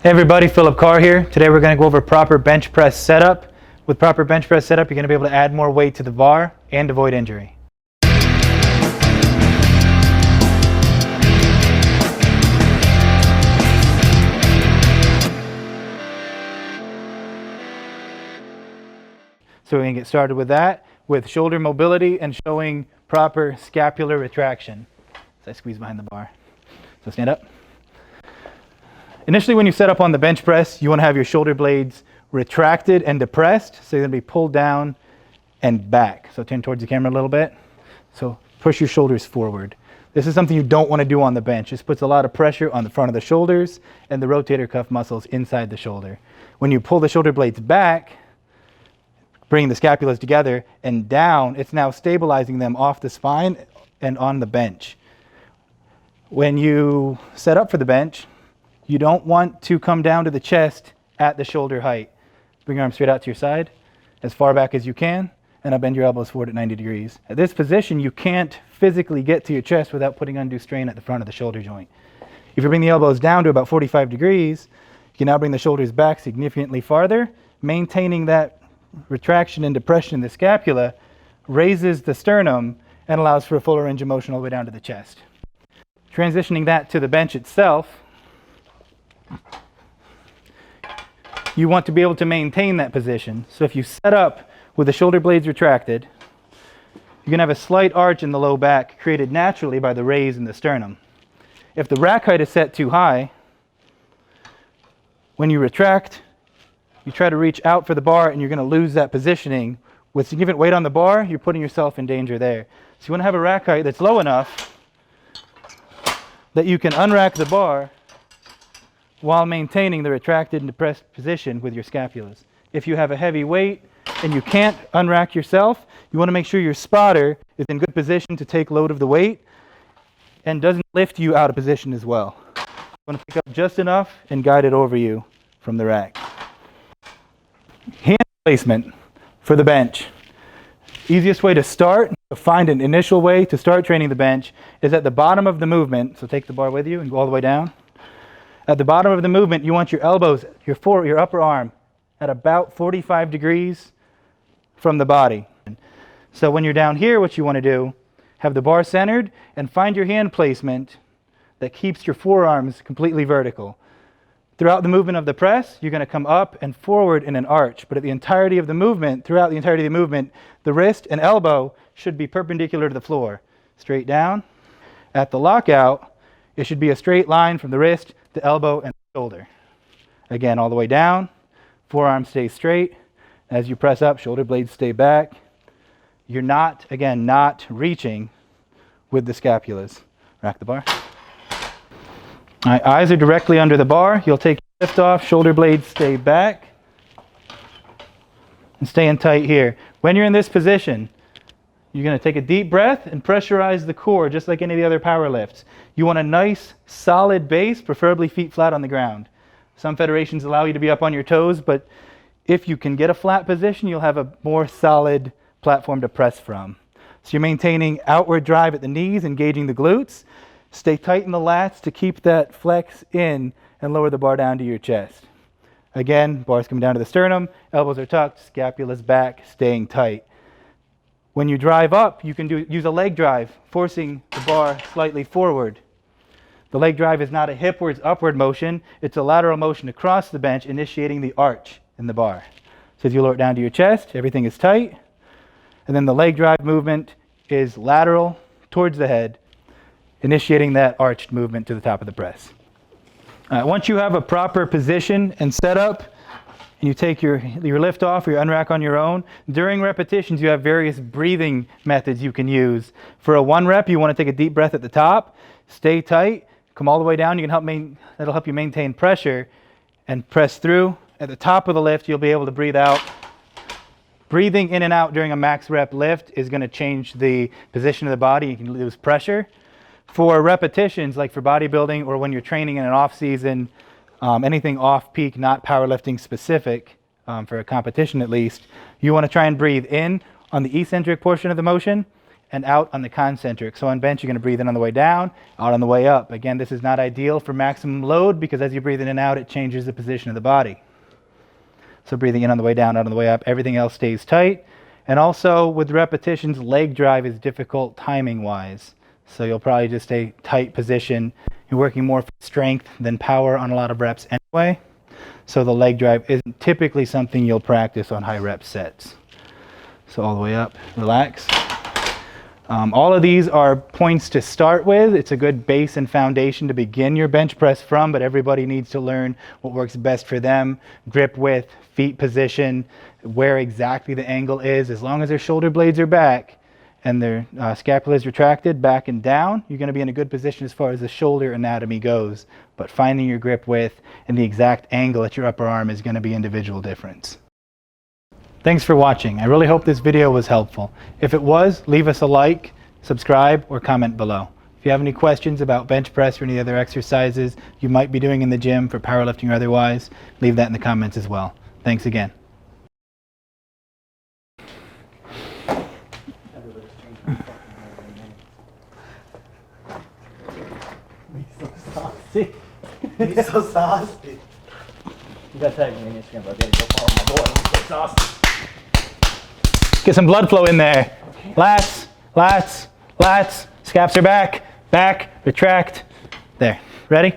Hey everybody, Philip Carr here. Today we're going to go over proper bench press setup. With proper bench press setup, you're going to be able to add more weight to the bar and avoid injury. So we're going to get started with that, with shoulder mobility and showing proper scapular retraction. So I squeeze behind the bar. So stand up. Initially, when you set up on the bench press, you want to have your shoulder blades retracted and depressed, so you're going to be pulled down and back. So turn towards the camera a little bit. So push your shoulders forward. This is something you don't want to do on the bench. This puts a lot of pressure on the front of the shoulders and the rotator cuff muscles inside the shoulder. When you pull the shoulder blades back, bringing the scapulas together and down, it's now stabilizing them off the spine and on the bench. When you set up for the bench, you don't want to come down to the chest at the shoulder height. Bring your arms straight out to your side, as far back as you can, and now bend your elbows forward at 90 degrees. At this position, you can't physically get to your chest without putting undue strain at the front of the shoulder joint. If you bring the elbows down to about 45 degrees, you can now bring the shoulders back significantly farther. Maintaining that retraction and depression in the scapula raises the sternum and allows for a fuller range of motion all the way down to the chest. Transitioning that to the bench itself, you want to be able to maintain that position. So if you set up with the shoulder blades retracted, you're going to have a slight arch in the low back created naturally by the raise in the sternum. If the rack height is set too high, when you retract, you try to reach out for the bar and you're going to lose that positioning. With significant weight on the bar, you're putting yourself in danger there. So you want to have a rack height that's low enough that you can unrack the bar while maintaining the retracted and depressed position with your scapulas. If you have a heavy weight and you can't unrack yourself, you want to make sure your spotter is in good position to take load of the weight and doesn't lift you out of position as well. You want to pick up just enough and guide it over you from the rack. Hand placement for the bench. Easiest way to start, to find an initial way to start training the bench, is at the bottom of the movement. So take the bar with you and go all the way down. At the bottom of the movement, you want your elbows, your upper arm, at about 45 degrees from the body. So when you're down here, what you want to do, have the bar centered and find your hand placement that keeps your forearms completely vertical. Throughout the movement of the press, you're going to come up and forward in an arch, but at the entirety of the movement, throughout the entirety of the movement, the wrist and elbow should be perpendicular to the floor. Straight down. At the lockout, it should be a straight line from the wrist, the elbow, and the shoulder. Again, all the way down. Forearm stays straight. As you press up, shoulder blades stay back. You're not reaching with the scapulas. Rack the bar. All right, eyes are directly under the bar. You'll take your lift off, shoulder blades stay back. And staying tight here. When you're in this position, you're going to take a deep breath and pressurize the core just like any of the other power lifts. You want a nice, solid base, preferably feet flat on the ground. Some federations allow you to be up on your toes, but if you can get a flat position, you'll have a more solid platform to press from. So you're maintaining outward drive at the knees, engaging the glutes. Stay tight in the lats to keep that flex in and lower the bar down to your chest. Again, bars coming down to the sternum, elbows are tucked, scapulas back, staying tight. When you drive up, you can use a leg drive, forcing the bar slightly forward. The leg drive is not a hipwards upward motion, it's a lateral motion across the bench, initiating the arch in the bar. So as you lower it down to your chest, everything is tight. And then the leg drive movement is lateral towards the head, initiating that arched movement to the top of the press. Once you have a proper position and setup, and you take your lift off or your unrack on your own, during repetitions you have various breathing methods you can use. For a 1 rep, you want to take a deep breath at the top, stay tight, come all the way down. That'll help you maintain pressure and press through. At the top of the lift, you'll be able to breathe out. Breathing in and out during a max rep lift is going to change the position of the body. You can lose pressure. For repetitions, like for bodybuilding or when you're training in an off-season, anything off-peak, not powerlifting specific, for a competition at least, you want to try and breathe in on the eccentric portion of the motion and out on the concentric. So on bench, you're going to breathe in on the way down, out on the way up. Again, this is not ideal for maximum load because as you breathe in and out, it changes the position of the body. So breathing in on the way down, out on the way up, everything else stays tight. And also with repetitions, leg drive is difficult timing-wise. So you'll probably just stay tight position. You're working more for strength than power on a lot of reps anyway. So the leg drive isn't typically something you'll practice on high rep sets. So all the way up, relax. All of these are points to start with. It's a good base and foundation to begin your bench press from, but everybody needs to learn what works best for them. Grip width, feet position, where exactly the angle is. As long as their shoulder blades are back and their scapula is retracted back and down, you're going to be in a good position as far as the shoulder anatomy goes. But finding your grip width and the exact angle at your upper arm is going to be individual difference. Thanks for watching. I really hope this video was helpful. If it was, leave us a like, subscribe, or comment below. If you have any questions about bench press or any other exercises you might be doing in the gym for powerlifting or otherwise, leave that in the comments as well. Thanks again. He's so saucy. You gotta tag me on Instagram, but I gotta go follow my boy. He's so saucy. Get some blood flow in there. Okay. Lats, lats, lats. Scaps are back, back, retract. There. Ready?